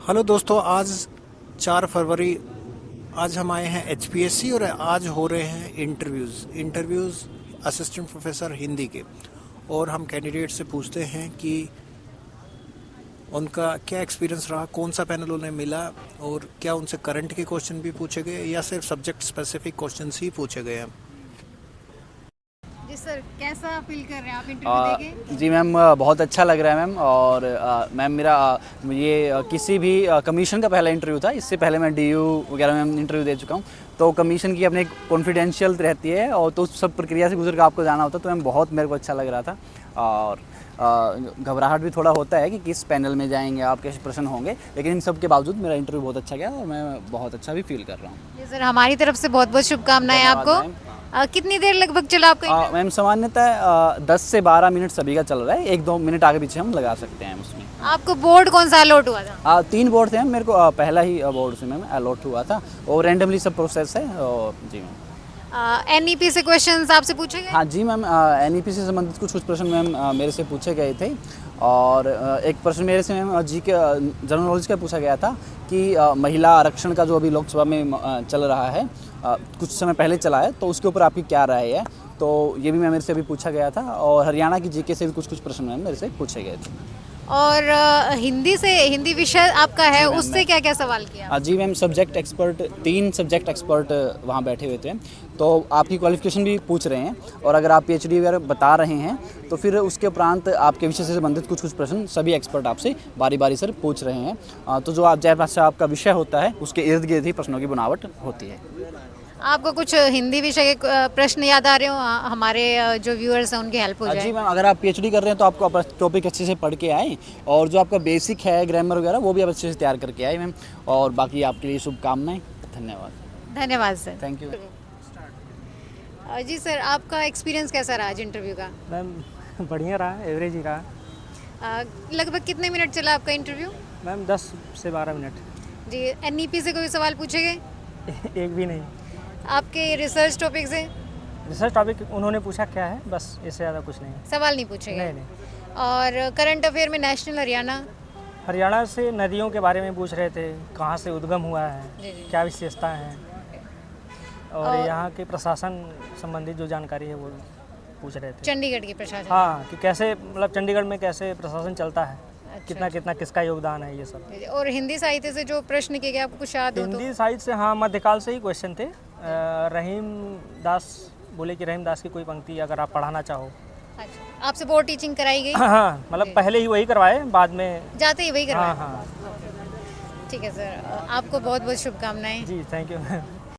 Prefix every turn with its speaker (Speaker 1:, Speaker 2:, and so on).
Speaker 1: Hello दोस्तों, आज 4 फरवरी। आज हम आए हैं एचपीएससी और आज हो रहे हैं इंटरव्यूज़ असिस्टेंट प्रोफेसर हिंदी के। और हम कैंडिडेट से पूछते हैं कि उनका क्या एक्सपीरियंस रहा, कौन सा पैनल उन्हें मिला और क्या उनसे करंट के क्वेश्चन भी पूछे गए या सिर्फ सब्जेक्ट स्पेसिफिक क्वेश्चंस ही पूछे गए हैं।
Speaker 2: जी सर, कैसा फील कर रहे हैं आप इंटरव्यू देके?
Speaker 3: जी मैम, बहुत अच्छा लग रहा है मैम। और मैम मेरा ये किसी भी कमीशन का पहला इंटरव्यू था। इससे पहले मैं डीयू वगैरह में इंटरव्यू दे चुका हूँ। तो कमीशन की अपने कॉन्फिडेंशियल रहती है और तो उस सब प्रक्रिया से गुजर कर आपको जाना होता है। तो मैम बहुत मेरे को अच्छा लग रहा था और घबराहट भी थोड़ा होता है कि किस पैनल में जाएंगे आप, कैसे प्रश्न होंगे, लेकिन इन सब के बावजूद मेरा इंटरव्यू बहुत अच्छा गया और मैं बहुत अच्छा भी फील कर रहा हूँ।
Speaker 2: जी सर, हमारी तरफ से बहुत बहुत शुभकामनाएं आपको। कितनी देर लगभग चला आपका इंटरव्यू?
Speaker 3: मैम सामान्यतः 10 से 12 मिनट सभी का चल रहा है। 1-2 मिनट आगे पीछे हम लगा सकते हैं उसमें।
Speaker 2: आपको बोर्ड कौन सा अलॉट हुआ था?
Speaker 3: 3 बोर्ड थे मेरे को। पहला ही बोर्ड से मैम अलॉट हुआ था और रैंडमली सब प्रोसेस है। और जी मैम,
Speaker 2: एनईपी से क्वेश्चंस आपसे पूछे गए?
Speaker 3: हाँ जी मैम, एनईपी से संबंधित कुछ प्रश्न मैम मेरे से पूछे गए थे। और एक प्रश्न मेरे से मैम जी के जनरल नॉलेज का पूछा गया था कि महिला आरक्षण का जो अभी लोकसभा में चल रहा है, कुछ समय पहले चला है, तो उसके ऊपर आपकी क्या राय है। तो ये भी मैम मेरे से अभी पूछा गया था। और हरियाणा की जीके से भी कुछ प्रश्न मैम मेरे से पूछे गए थे।
Speaker 2: और हिंदी विषय आपका है, उससे क्या क्या सवाल किया?
Speaker 3: जी ma'am, subject expert 3 subject expert वहाँ बैठे हुए थे। तो आपकी क्वालिफिकेशन भी पूछ रहे हैं और अगर आप पीएचडी वगैरह बता रहे हैं तो फिर उसके उपरांत आपके विषय से संबंधित कुछ प्रश्न सभी एक्सपर्ट आपसे बारी बारी से पूछ रहे हैं। तो जो आप जैसा आपका विषय होता है उसके इर्द गिर्द ही प्रश्नों की बनावट होती है।
Speaker 2: आपको कुछ हिंदी विषय के प्रश्न याद आ रहे हो? हमारे जो व्यूअर्स हैं उनकी हेल्प हो जाए।
Speaker 3: जी मैम, अगर आप पीएचडी कर रहे हैं तो आपको अपना टॉपिक अच्छे से पढ़ के आए और जो आपका बेसिक है ग्रामर वगैरह वो भी आप अच्छे से तैयार करके आए मैम। और बाकी आपके लिए शुभकामनाएं। धन्यवाद।
Speaker 2: धन्यवाद सर।
Speaker 3: Thank you.
Speaker 2: जी सर, आपका एक्सपीरियंस कैसा रहा आज इंटरव्यू का?
Speaker 4: मैम बढ़िया रहा, एवरेज ही रहा।
Speaker 2: लगभग कितने मिनट चला आपका इंटरव्यू?
Speaker 4: मैम 10 से 12 मिनट।
Speaker 2: जी, एनईपी से कोई सवाल पूछे गए?
Speaker 4: एक भी नहीं।
Speaker 2: आपके रिसर्च टॉपिक से
Speaker 4: रिसर्च टॉपिक उन्होंने पूछा क्या है, बस इससे ज़्यादा कुछ नहीं।
Speaker 2: सवाल नहीं पूछे गए?
Speaker 4: नहीं।
Speaker 2: और करंट अफेयर में नेशनल
Speaker 4: हरियाणा से नदियों के बारे में पूछ रहे थे, कहाँ से उद्गम हुआ है,
Speaker 2: जी, जी।
Speaker 4: क्या विशेषता हैं और यहाँ के प्रशासन संबंधित जो जानकारी है वो पूछ रहे थे।
Speaker 2: चंडीगढ़ की प्रशासन।
Speaker 4: हाँ, कि कैसे मतलब चंडीगढ़ में कैसे प्रशासन चलता है,
Speaker 2: अच्छा,
Speaker 4: कितना किसका योगदान है, ये सब।
Speaker 2: जी, जी। और हिंदी साहित्य से जो प्रश्न किए गए आपको कुछ याद हो तो?
Speaker 4: हिंदी साहित्य से हाँ, मध्यकाल से ही क्वेश्चन थे। रहीम दास बोले कि रहीम दास की कोई पंक्ति अगर आप पढ़ाना चाहो।
Speaker 2: अच्छा, आपसे बोर्ड टीचिंग कराई गई?
Speaker 4: हाँ, मतलब पहले ही वही करवाए, बाद में
Speaker 2: जाते ही वही करवाया?
Speaker 4: हाँ।
Speaker 2: ठीक है सर, आपको बहुत बहुत शुभकामनाएं।
Speaker 4: जी थैंक यू।